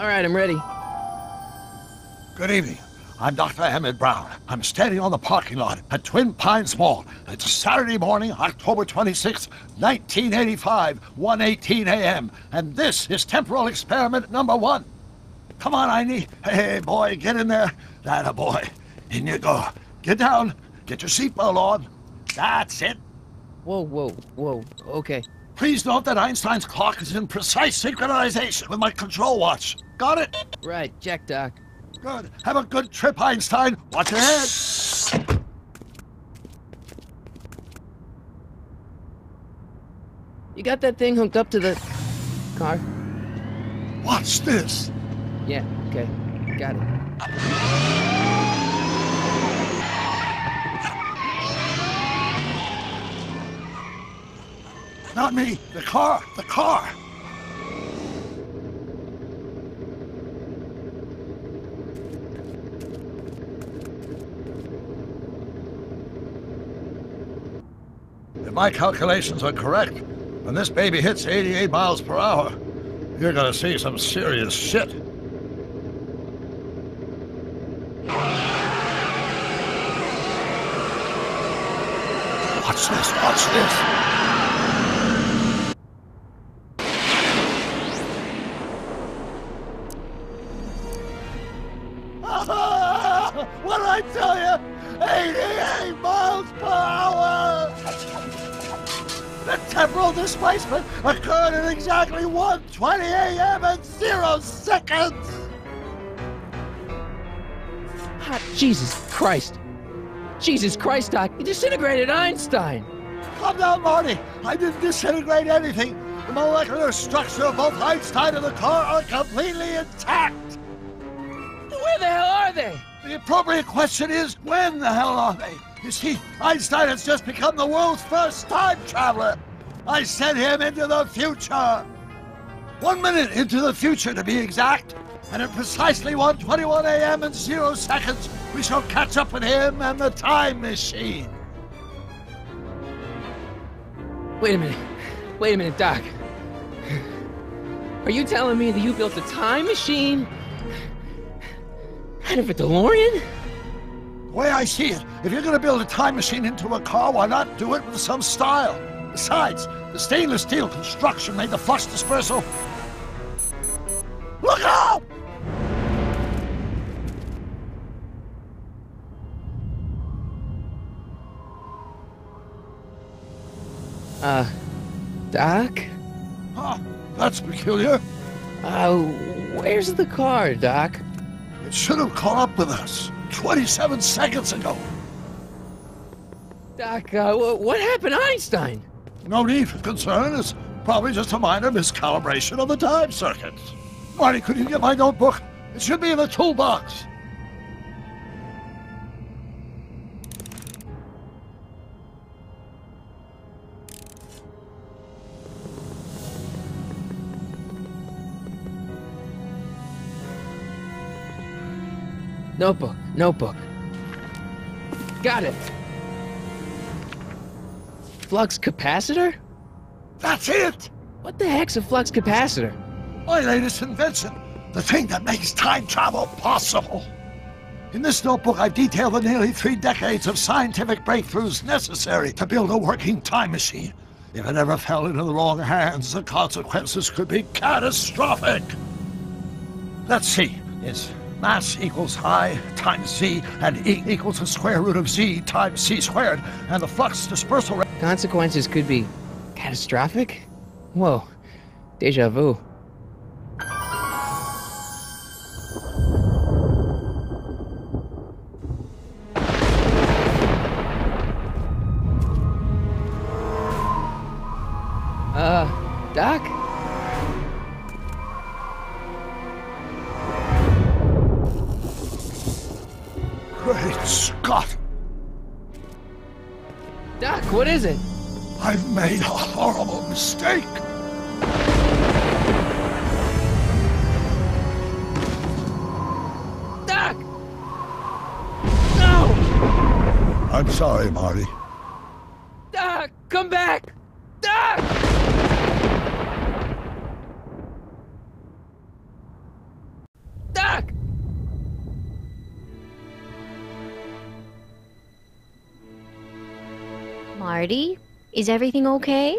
All right, I'm ready. Good evening. I'm Dr. Emmett Brown. I'm standing on the parking lot at Twin Pines Mall. It's Saturday morning, October 26, 1985, 1:18 a.m. And this is temporal experiment number 1. Come on, Einie. Hey, boy, get in there. That a boy. In you go. Get down. Get your seatbelt on. That's it. Whoa. Okay. Please note that Einstein's clock is in precise synchronization with my control watch. Got it? Right, check, Doc. Good. Have a good trip, Einstein. Watch your head. You got that thing hooked up to the car? Watch this. Yeah, okay. Got it. Not me. The car. The car. If my calculations are correct, when this baby hits 88 miles per hour, you're gonna see some serious shit. Watch this, watch this. What did I tell you? 88 miles per hour! The temporal displacement occurred at exactly 1:20 a.m. and 0 seconds! Ah, Jesus Christ, Doc, you disintegrated Einstein! Calm down, Marty. I didn't disintegrate anything. The molecular structure of both Einstein and the car are completely intact. Where the hell are they? The appropriate question is, when the hell are they? You see, Einstein has just become the world's first time traveler. I sent him into the future. 1 minute into the future, to be exact. And at precisely 1:21 a.m. and 0 seconds, we shall catch up with him and the time machine. Wait a minute, Doc. Are you telling me that you built a time machine out of a DeLorean? The way I see it, if you're going to build a time machine into a car, why not do it with some style? Besides, the stainless steel construction made the flux dispersal. Look out! Doc? Huh, that's peculiar. Where's the car, Doc? It should have caught up with us 27 seconds ago. Doc, what happened to Einstein? No need for concern. It's probably just a minor miscalibration of the time circuits. Marty, could you get my notebook? It should be in the toolbox. Notebook. Got it. Flux capacitor? That's it! What the heck's a flux capacitor? My latest invention. The thing that makes time travel possible. In this notebook, I've detailed the nearly 3 decades of scientific breakthroughs necessary to build a working time machine. If it ever fell into the wrong hands, the consequences could be catastrophic. Let's see. It's mass equals I times Z, and E equals the square root of Z times C squared, and the flux dispersal rate. Consequences could be catastrophic? Whoa, deja vu. Doc? Great Scott! Doc, what is it? I've made a horrible mistake! Doc! No! I'm sorry, Marty. Doc, come back! Doc! Marty, is everything okay?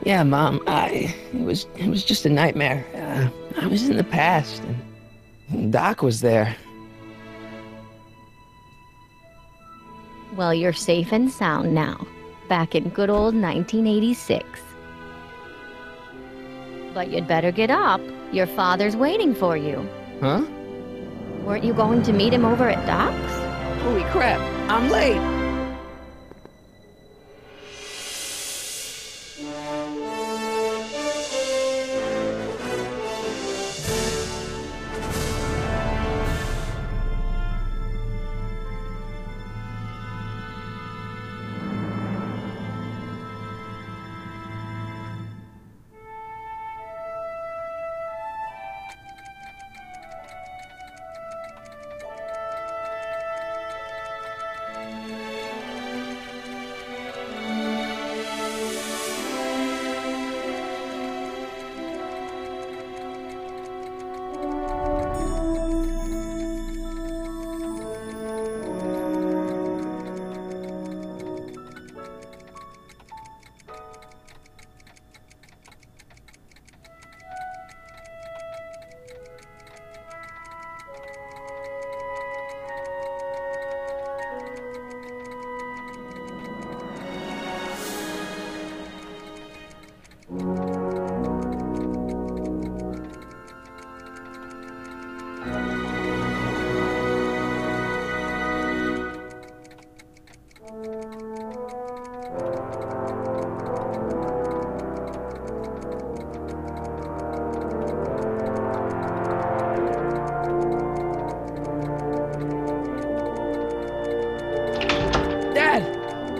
Yeah, Mom, it was just a nightmare. I was in the past, and Doc was there. Well, you're safe and sound now, back in good old 1986. But you'd better get up. Your father's waiting for you. Huh? Weren't you going to meet him over at Doc's? Holy crap, I'm late!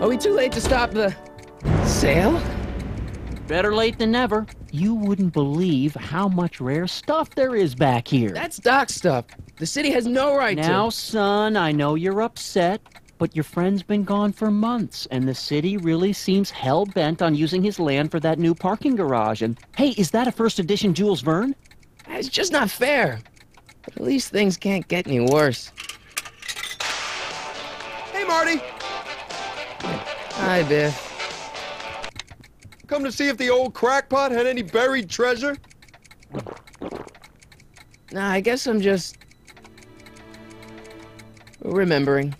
Are we too late to stop the sale? Better late than never. You wouldn't believe how much rare stuff there is back here. That's Doc stuff. The city has no right to. Now, son, I know you're upset, but your friend's been gone for months, and the city really seems hell-bent on using his land for that new parking garage. And, hey, is that a first edition Jules Verne? It's just not fair. But at least things can't get any worse. Hey, Marty! Hi, Biff. Come to see if the old crackpot had any buried treasure? Nah, I guess I'm just remembering.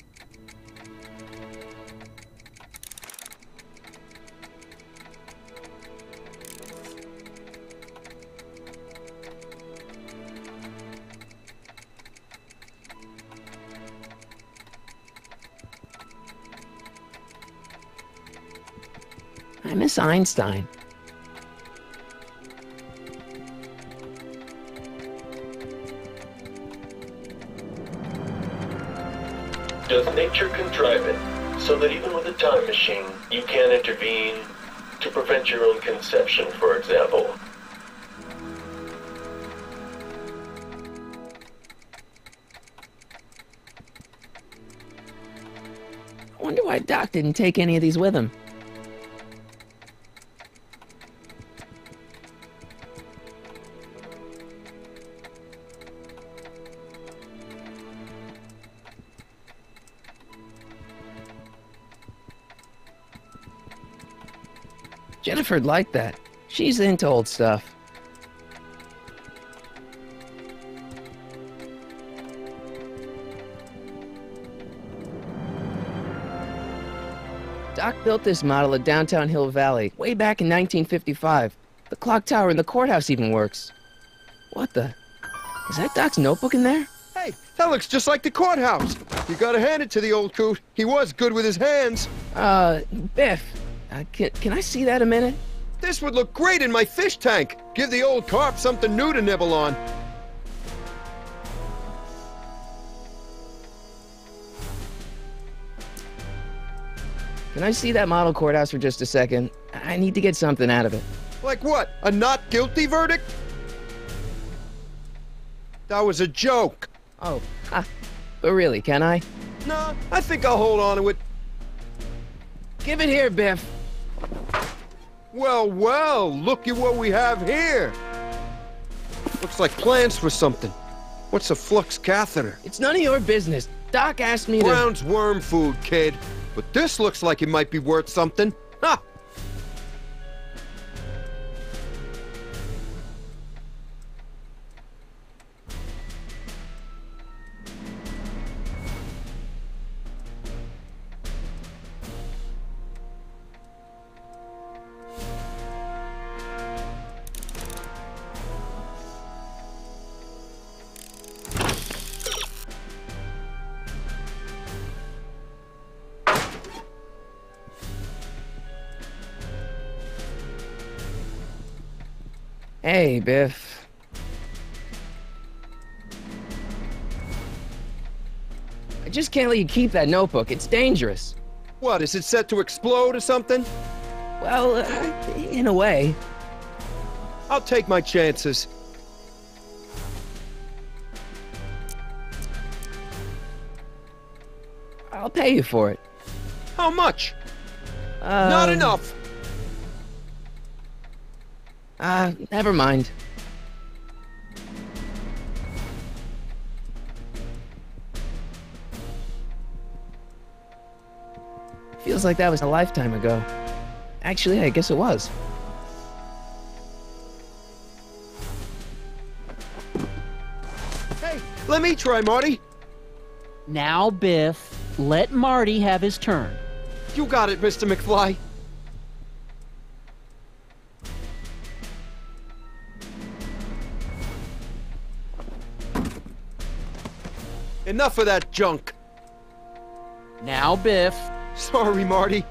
I miss Einstein. Does nature contrive it so that even with a time machine, you can't intervene to prevent your own conception, for example? I wonder why Doc didn't take any of these with him. Jennifer'd like that. She's into old stuff. Doc built this model at downtown Hill Valley way back in 1955. The clock tower in the courthouse even works. What the? Is that Doc's notebook in there? Hey, that looks just like the courthouse. You gotta hand it to the old coot. He was good with his hands. Biff, can I see that a minute? This would look great in my fish tank. Give the old carp something new to nibble on. Can I see that model courthouse for just a second? I need to get something out of it. Like what? A not guilty verdict? That was a joke. Oh, but really, can I? Nah, I think I'll hold on to it. Give it here, Biff. Well, well, look at what we have here. Looks like plans for something. What's a flux catheter? It's none of your business. Doc asked me to... Brown's worm food, kid. But this looks like it might be worth something. Ha! Hey, Biff. I just can't let you keep that notebook. It's dangerous. What, is it set to explode or something? Well, in a way. I'll take my chances. I'll pay you for it. How much? Not enough! Never mind. Feels like that was a lifetime ago. Actually, I guess it was. Hey, let me try, Marty. Now, Biff, let Marty have his turn. You got it, Mr. McFly. Enough of that junk. Now, Biff. Sorry, Marty.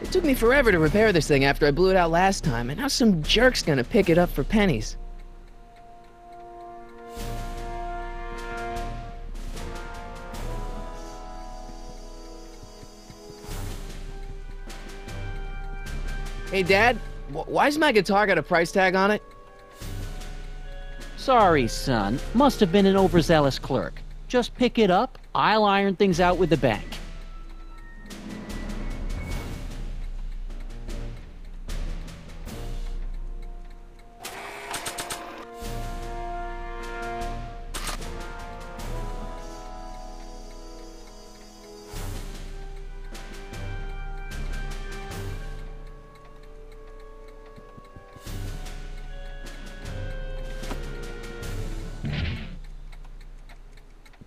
It took me forever to repair this thing after I blew it out last time, and now some jerk's gonna pick it up for pennies. Hey, Dad, why's my guitar got a price tag on it? Sorry, son. Must have been an overzealous clerk. Just pick it up. I'll iron things out with the bank.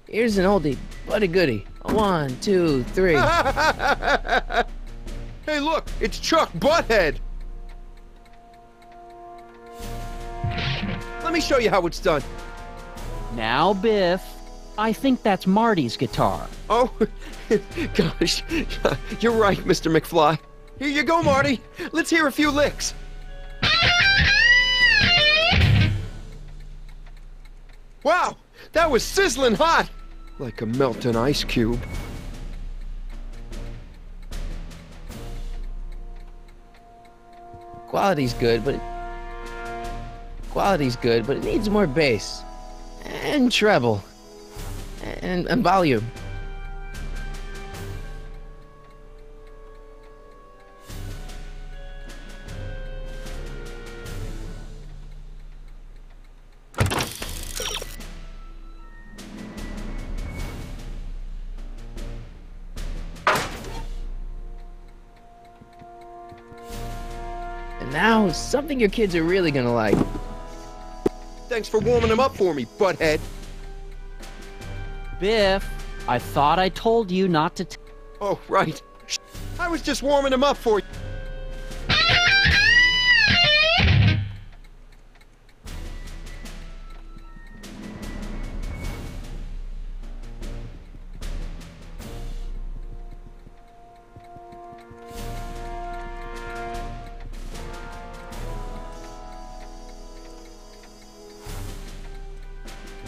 Here's an oldie, but a goodie. 1, 2, 3. Hey, look, it's Chuck Butthead. Let me show you how it's done. Now, Biff. I think that's Marty's guitar. Oh, gosh, you're right, Mr. McFly. Here you go, Marty. Let's hear a few licks. Wow, that was sizzling hot. Like a melting ice cube. Quality's good, but it needs more bass and treble and volume. And now, something your kids are really gonna like. Thanks for warming them up for me, butthead. Biff, I thought I told you not to Oh, right. I was just warming them up for you.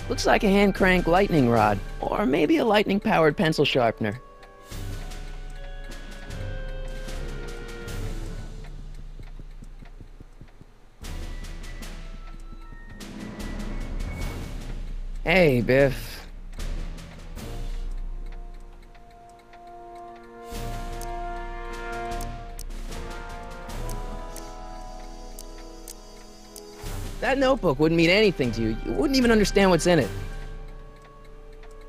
Looks like a hand crank lightning rod, or maybe a lightning powered pencil sharpener. Hey, Biff. That notebook wouldn't mean anything to you. You wouldn't even understand what's in it.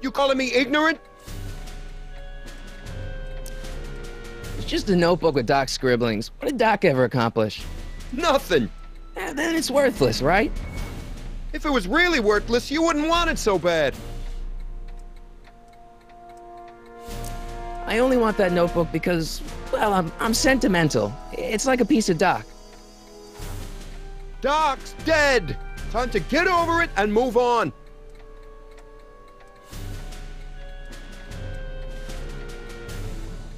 You calling me ignorant? It's just a notebook with Doc's scribblings. What did Doc ever accomplish? Nothing. Then it's worthless, right? If it was really worthless, you wouldn't want it so bad. I only want that notebook because, well, I'm sentimental. It's like a piece of Doc. Doc's dead. Time to get over it and move on.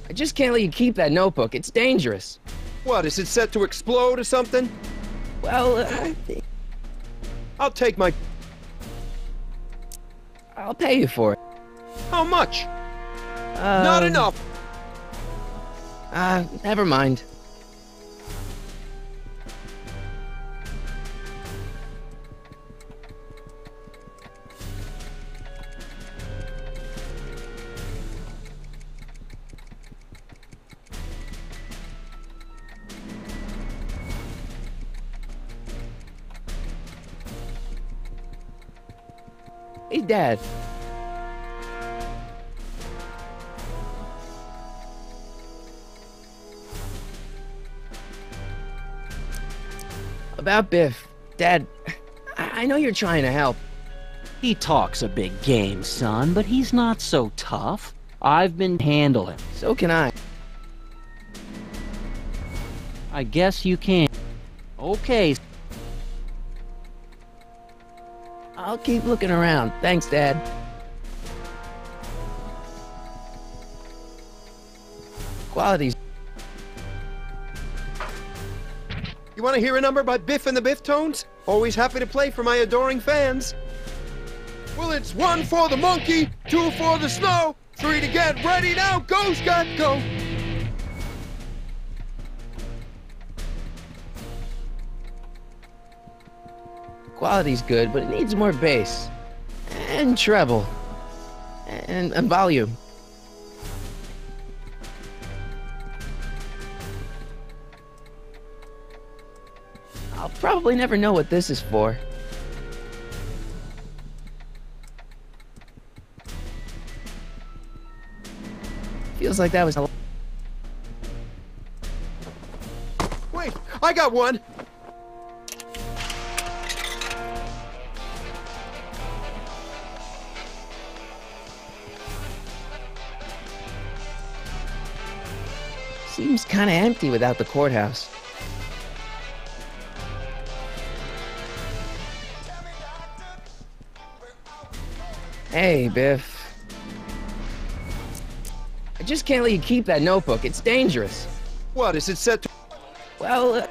I just can't let you keep that notebook. It's dangerous. What, is it set to explode or something? Well, I'll take my... I'll pay you for it. How much? Not enough. Never mind. Hey, Dad. About Biff. Dad, I know you're trying to help. He talks a big game, son, but he's not so tough. I've been handling. So can I. I guess you can. Okay. I'll keep looking around. Thanks, Dad. Qualities. You want to hear a number by Biff and the Biff-Tones? Always happy to play for my adoring fans. Well, it's 1 for the monkey, 2 for the snow, 3 to get ready now. Go, Scott, go. Quality's good, but it needs more bass. And treble. And volume. I'll probably never know what this is for. Feels like that was a... Wait, I got one. Seems kinda empty without the courthouse. Hey, Biff. I just can't let you keep that notebook. It's dangerous. What, is it set to... Well,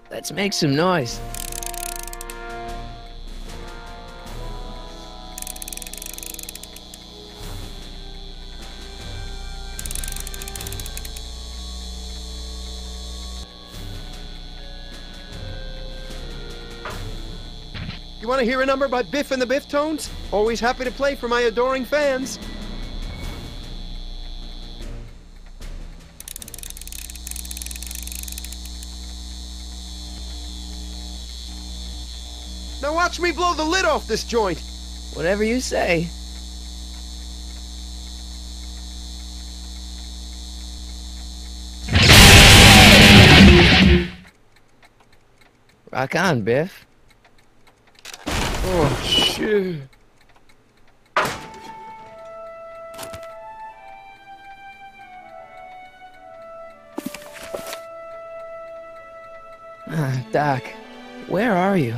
let's make some noise. You want to hear a number by Biff and the Biff-Tones? Always happy to play for my adoring fans. Now watch me blow the lid off this joint. Whatever you say. Rock on, Biff. Oh, shit. Doc, where are you?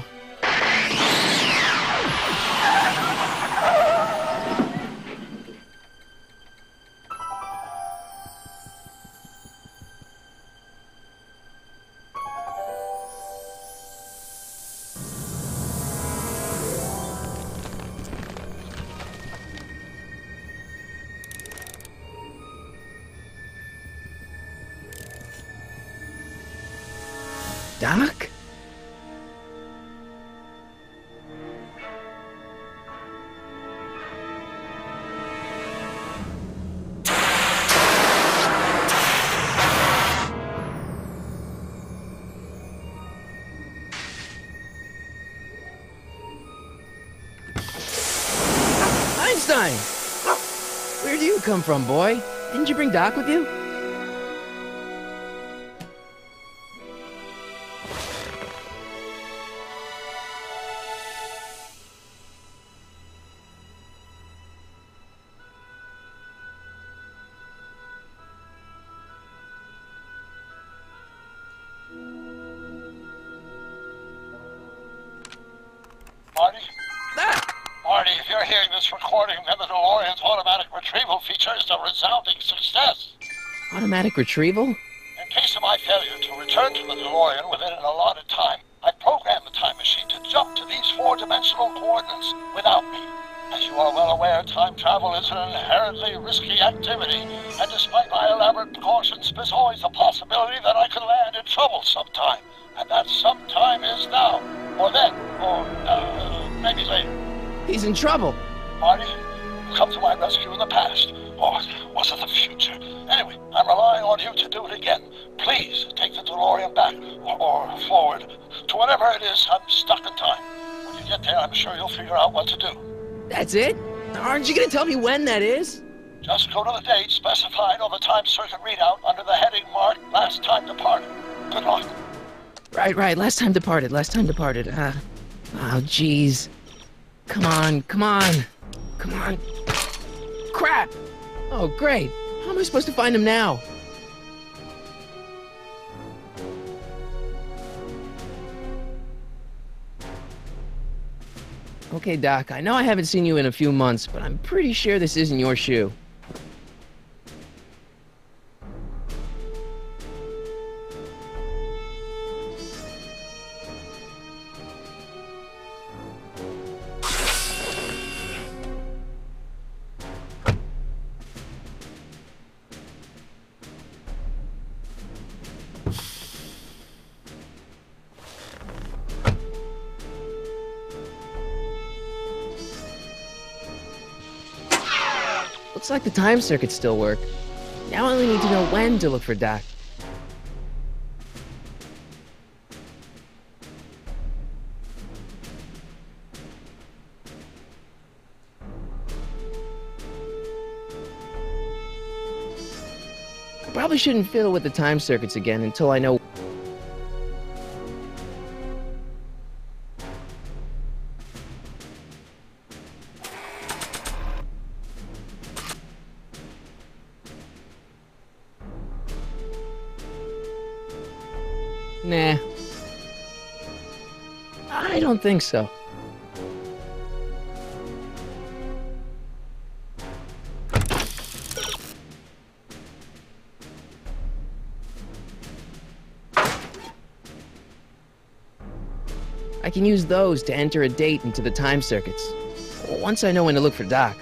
Doc? Einstein! Where do you come from, boy? Didn't you bring Doc with you? Marty? Ah! Marty, if you're hearing this recording, then the DeLorean's automatic retrieval feature is a resounding success. Automatic retrieval? In case of my failure to return to the DeLorean within an allotted time, I programmed the time machine to jump to these four-dimensional coordinates without me. As you are well aware, time travel is an inherently risky activity, and despite my elaborate precautions, there's always a possibility that I could land in trouble sometime. And that sometime is now, or then, or maybe later. He's in trouble. Marty, you come to my rescue in the past, or was it the future? Anyway, I'm relying on you to do it again. Please take the DeLorean back, or forward, to whatever it is. I'm stuck in time. When you get there, I'm sure you'll figure out what to do. That's it? Aren't you gonna tell me when that is? Just go to the date specified on the time circuit readout under the heading marked Last Time Departed. Good luck. Right. Last time departed. Oh, jeez. Come on. Crap! Oh, great. How am I supposed to find him now? Okay, Doc, I know I haven't seen you in a few months, but I'm pretty sure this isn't your shoe. Looks like the time circuits still work. Now I only need to know when to look for Doc. I probably shouldn't fiddle with the time circuits again until I know. Nah. I don't think so. I can use those to enter a date into the time circuits. Once I know when to look for Doc.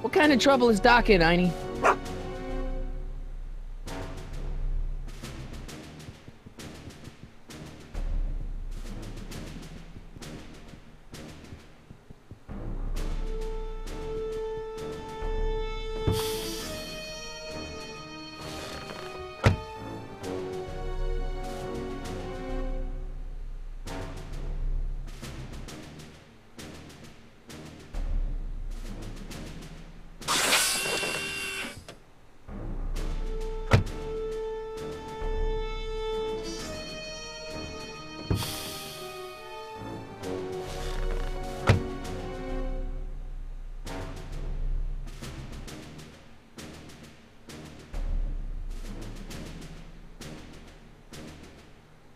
What kind of trouble is Doc in, Einie?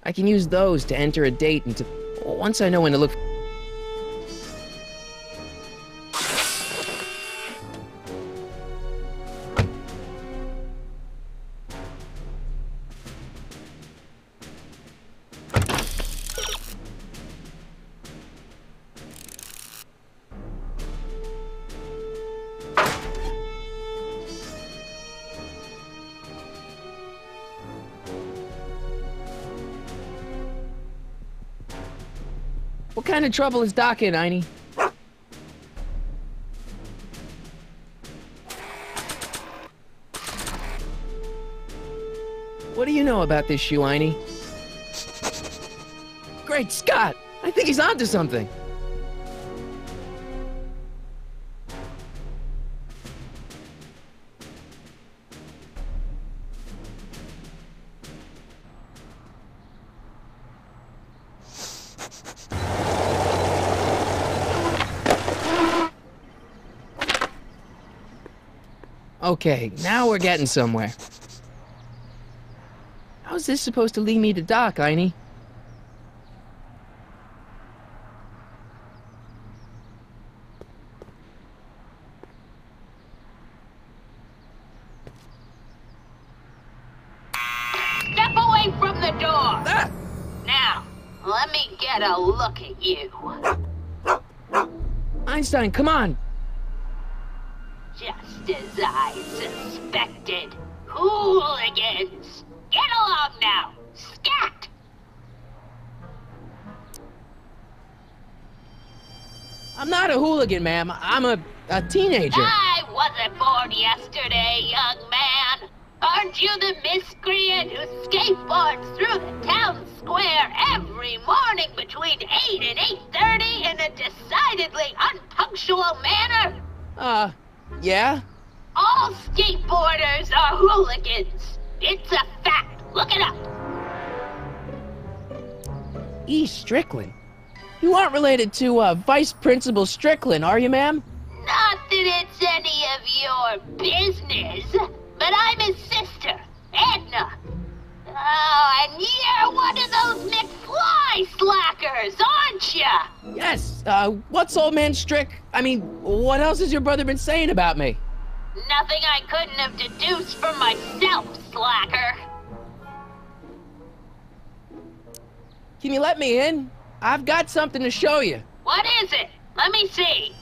I can use those to enter a date and to... Once I know when to look... What kind of trouble is Doc in, Einie? What do you know about this shoe, Einie? Great Scott! I think he's onto something! Okay, now we're getting somewhere. How's this supposed to lead me to Doc, Einie? Step away from the door! Ah! Now, let me get a look at you. Einstein, come on! Just as I suspected. Hooligans! Get along now! Scat! I'm not a hooligan, ma'am. I'm a teenager. I wasn't born yesterday, young man. Aren't you the miscreant who skateboards through the town square every morning between 8 and 8:30 in a decidedly unpunctual manner? Yeah? All skateboarders are hooligans. It's a fact. Look it up. E. Strickland? You aren't related to, Vice Principal Strickland, are you, ma'am? Not that it's any of your business, but I'm his sister, Edna. Oh, and you're one of those McFly slackers, aren't ya? Yes, what's old man what else has your brother been saying about me? Nothing I couldn't have deduced for myself, slacker. Can you let me in? I've got something to show you. What is it? Let me see.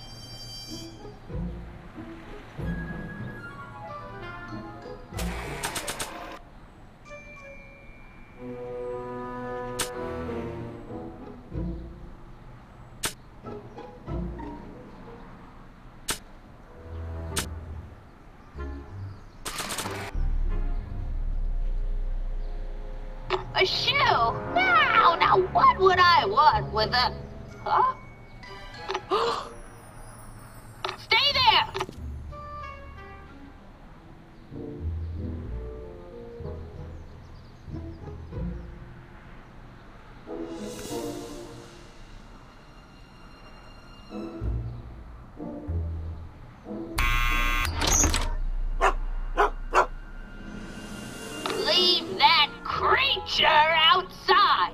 A shoe? Now what would I want with a... Huh? Stay there! Leave that creature outside!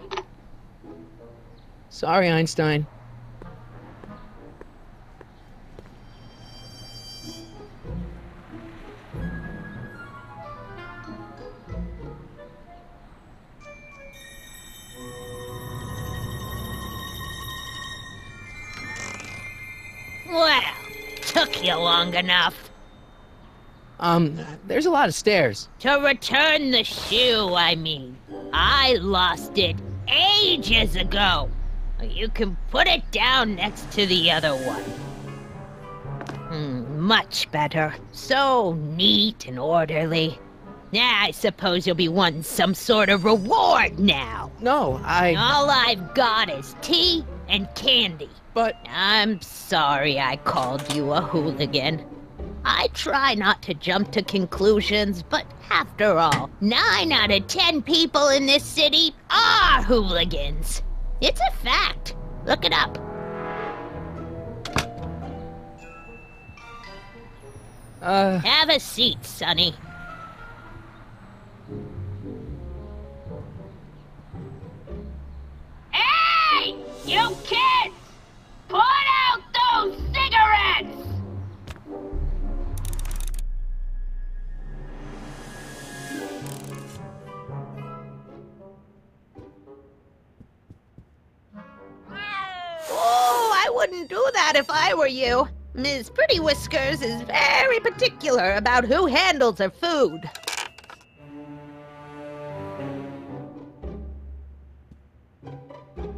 Sorry, Einstein. Well, took you long enough. There's a lot of stairs. To return the shoe, I mean. I lost it ages ago. You can put it down next to the other one. Much better. So neat and orderly. I suppose you'll be wanting some sort of reward now. No, All I've got is tea and candy. But... I'm sorry I called you a hooligan. I try not to jump to conclusions, but after all, 9 out of 10 people in this city are hooligans. It's a fact. Look it up. Have a seat, Sonny. You kids! Put out those cigarettes! Oh, I wouldn't do that if I were you. Ms. Pretty Whiskers is very particular about who handles her food.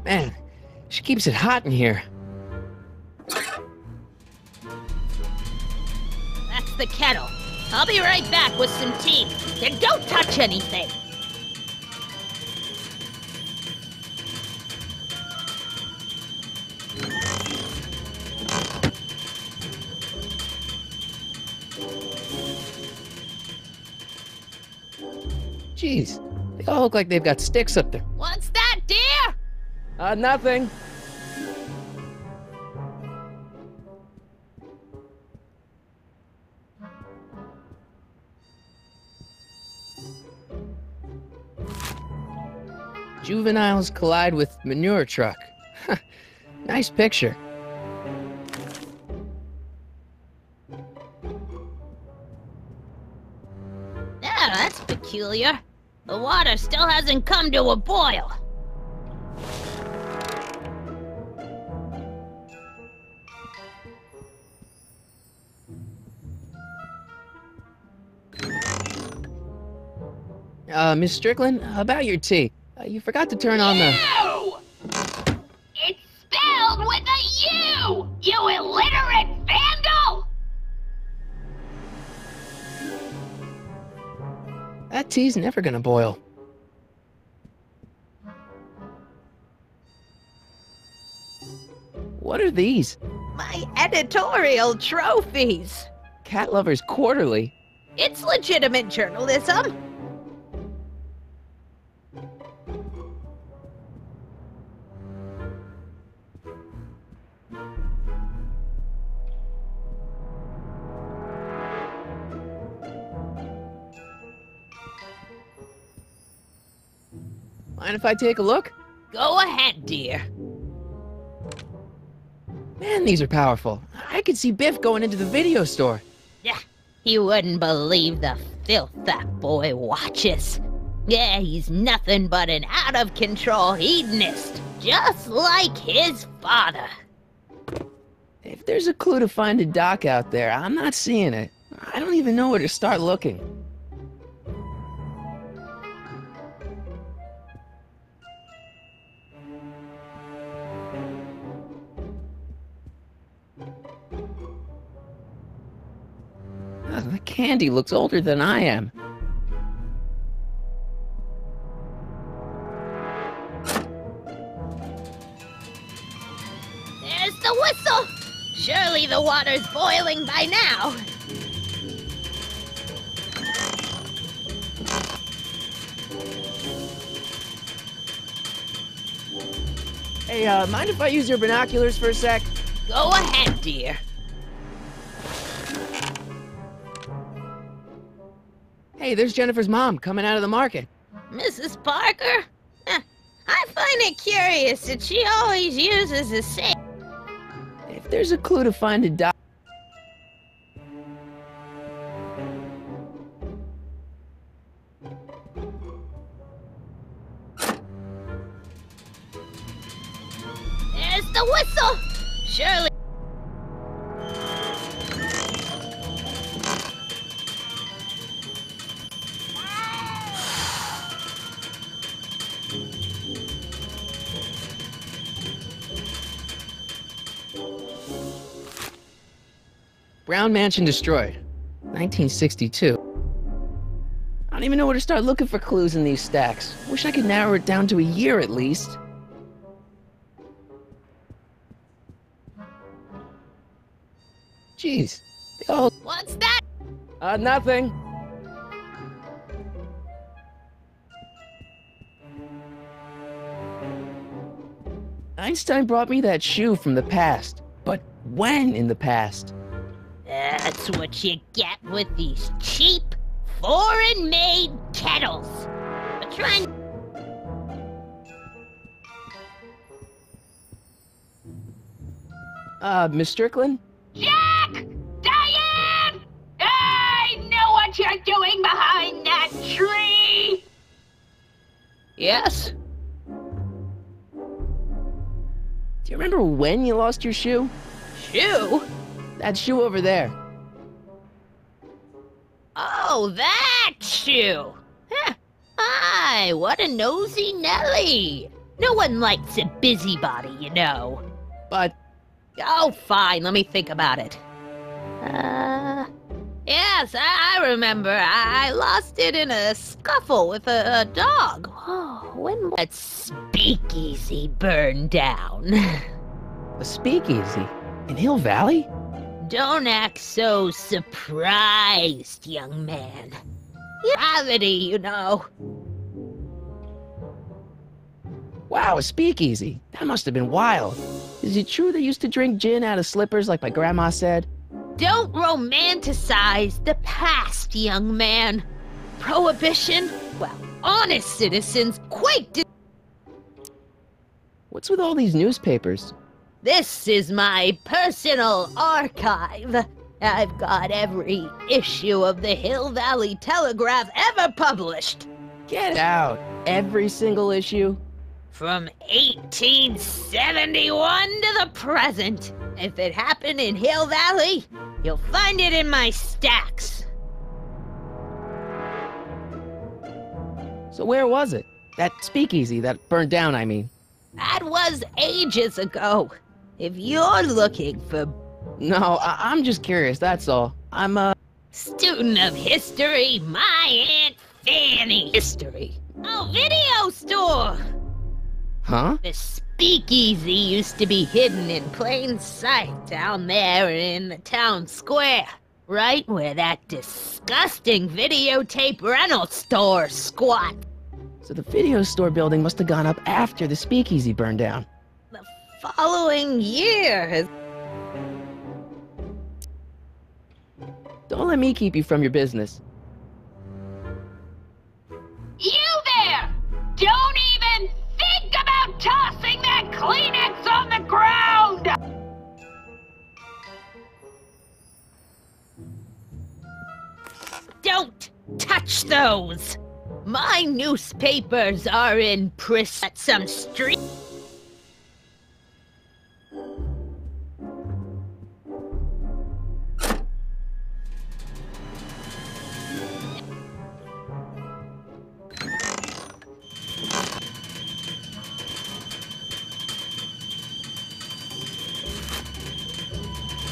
Man, she keeps it hot in here. That's the kettle. I'll be right back with some tea. Then don't touch anything. Jeez, they all look like they've got sticks up there. What's that, dear? Nothing. Juveniles collide with manure truck. Nice picture. Yeah, that's peculiar. The water still hasn't come to a boil. Miss Strickland, about your tea. You forgot to turn on the... You! It's spelled with a U! You illiterate vandal! That tea's never gonna boil. What are these? My editorial trophies. Cat Lovers Quarterly? It's legitimate journalism. Mind if I take a look? Go ahead, dear. Man, these are powerful. I could see Biff going into the video store. Yeah, you wouldn't believe the filth that boy watches. Yeah, he's nothing but an out-of-control hedonist, just like his father. If there's a clue to find a doc out there, I'm not seeing it. I don't even know where to start looking. The candy looks older than I am. There's the whistle! Surely the water's boiling by now. Hey, mind if I use your binoculars for a sec? Go ahead, dear. Hey, there's Jennifer's mom coming out of the market. Mrs. Parker? I find it curious that she always uses the same... If there's a clue to find a doc... There's the whistle! Surely... Brown Mansion destroyed. 1962. I don't even know where to start looking for clues in these stacks. Wish I could narrow it down to a year at least. Jeez. Oh, What's that? nothing. Einstein brought me that shoe from the past. But when in the past? That's what you get with these cheap, foreign-made kettles. But try and... Miss Strickland? Jack! Diane! I know what you're doing behind that tree! Yes? Do you remember when you lost your shoe? Shoe? That shoe over there. Oh, that shoe! Huh. Aye, what a nosy Nelly! No one likes a busybody, you know. But Oh, fine, let me think about it. Yes, I remember. I lost it in a scuffle with a dog. Oh, when that speakeasy burned down. a speakeasy in Hill Valley? Don't act so surprised, young man. Gravity, you know. Wow, a speakeasy. That must have been wild. Is it true they used to drink gin out of slippers like my grandma said? Don't romanticize the past, young man. Prohibition? Well, honest citizens quaked. What's with all these newspapers? This is my personal archive. I've got every issue of the Hill Valley Telegraph ever published. Get out. Every single issue? From 1871 to the present. If it happened in Hill Valley, you'll find it in my stacks. So where was it? That speakeasy that burned down, I mean. That was ages ago. If you're looking for No, I'm just curious, that's all. I'm a student of history, my Aunt Fanny. History. Oh, video store! Huh? The speakeasy used to be hidden in plain sight down there in the town square. Right where that disgusting videotape rental store squat. So the video store building must have gone up after the speakeasy burned down. The following year. Don't let me keep you from your business. You there! Don't even think about tossing that Kleenex on the ground! Don't touch those! My newspapers are in press at some street.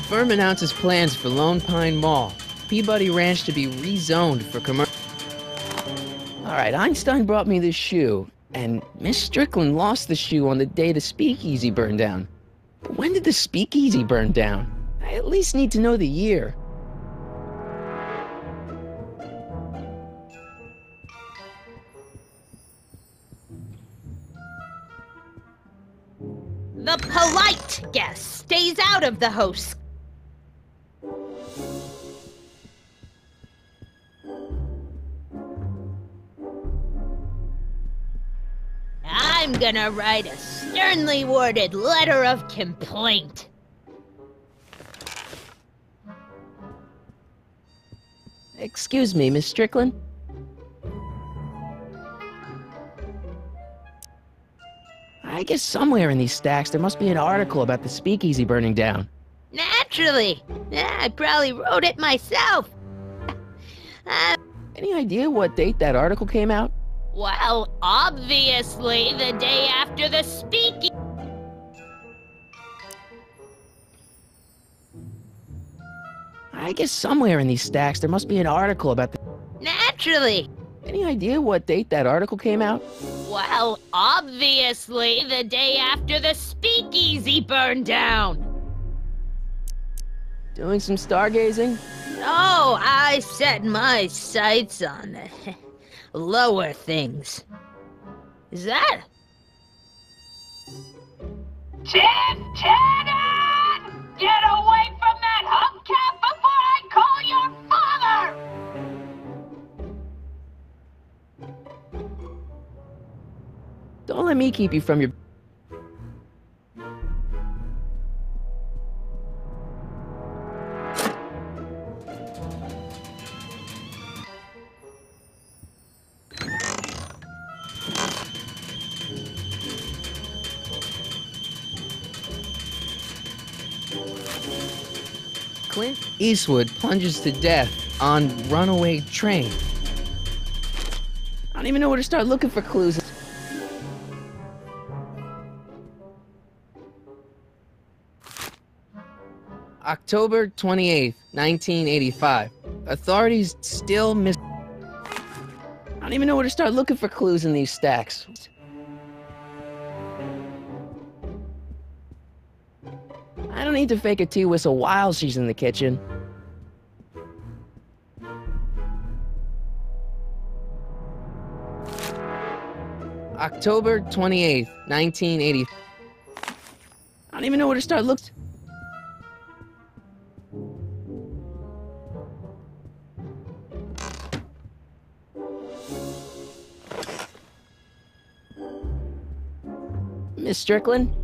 Firm announces plans for Lone Pine Mall. Peabody Ranch to be rezoned for commercial. Alright, Einstein brought me this shoe, and Miss Strickland lost the shoe on the day the speakeasy burned down. But when did the speakeasy burn down? I at least need to know the year. The polite guest stays out of the host. I'm gonna write a sternly worded letter of complaint. Excuse me, Miss Strickland? I guess somewhere in these stacks there must be an article about the speakeasy burning down. Naturally. I probably wrote it myself. Any idea what date that article came out? Well, obviously the day after the speaking. I guess somewhere in these stacks there must be an article about the... Naturally. Any idea what date that article came out? Well, obviously the day after the speakeasy burned down. Doing some stargazing? Oh, I set my sights on lower things. Is that? Tim-Tannen! Get away from that hubcap before I call your father! Don't let me keep you from your... Clint Eastwood plunges to death on runaway train. I don't even know where to start looking for clues. October 28th, 1985. Authorities still miss... I don't even know where to start looking for clues in these stacks. I don't need to fake a tea whistle while she's in the kitchen. October 28th, 1980. I don't even know where to start looking. Miss Strickland?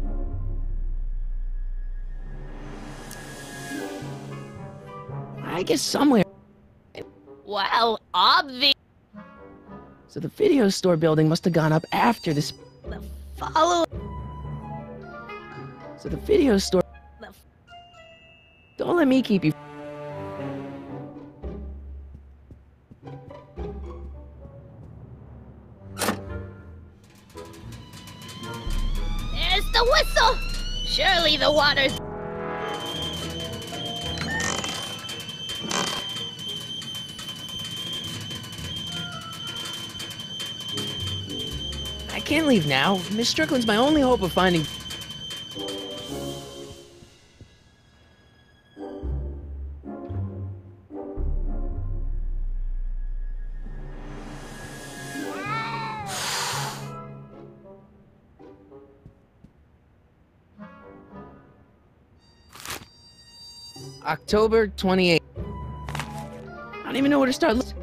I guess somewhere. Well, obvious. So the video store building must have gone up after this. Follow. So the video store... Don't let me keep you... There's the whistle. Surely the water's... I can't leave now. Miss Strickland's my only hope of finding... October 28th. I don't even know where to start.